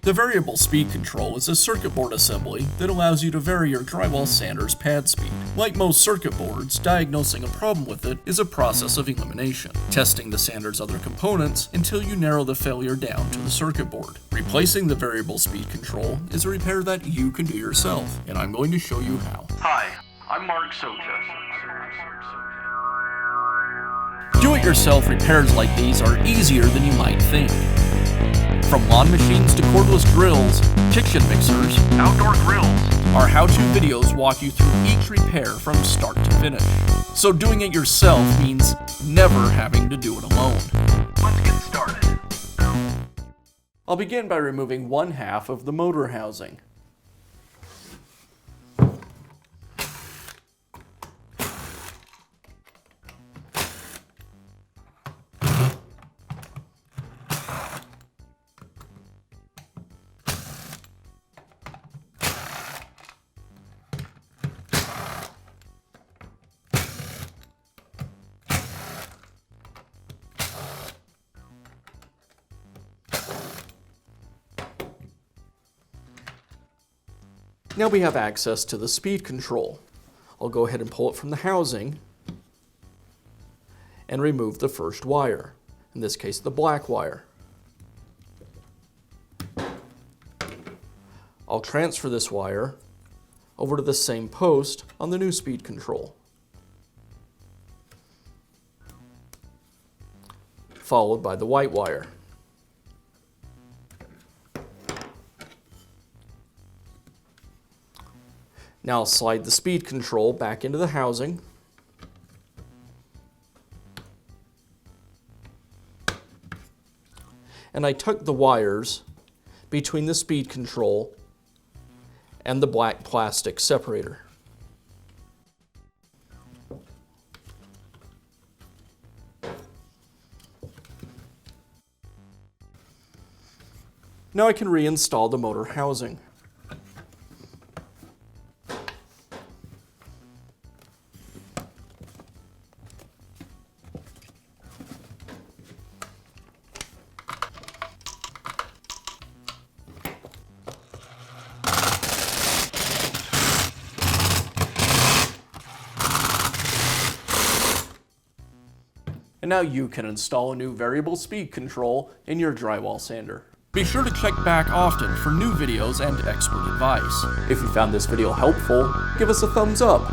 The variable speed control is a circuit board assembly that allows you to vary your drywall sander's pad speed. Like most circuit boards, diagnosing a problem with it is a process of elimination, testing the sander's other components until you narrow the failure down to the circuit board. Replacing the variable speed control is a repair that you can do yourself, and I'm going to show you how. Hi, I'm Mark Socha. Do-it-yourself repairs like these are easier than you might think. From lawn machines to cordless drills, kitchen mixers, Outdoor grills. our how-to videos walk you through each repair from start to finish. So doing it yourself means never having to do it alone. Let's get started. I'll begin by removing one half of the motor housing. Now we have access to the speed control. I'll go ahead and pull it from the housing and remove the first wire, in this case the black wire. I'll transfer this wire over to the same post on the new speed control, followed by the white wire. Now I'll slide the speed control back into the housing. And I tuck the wires between the speed control and the black plastic separator. Now I can reinstall the motor housing. And now you can install a new variable speed control in your drywall sander. Be sure to check back often for new videos and expert advice. If you found this video helpful, give us a thumbs up.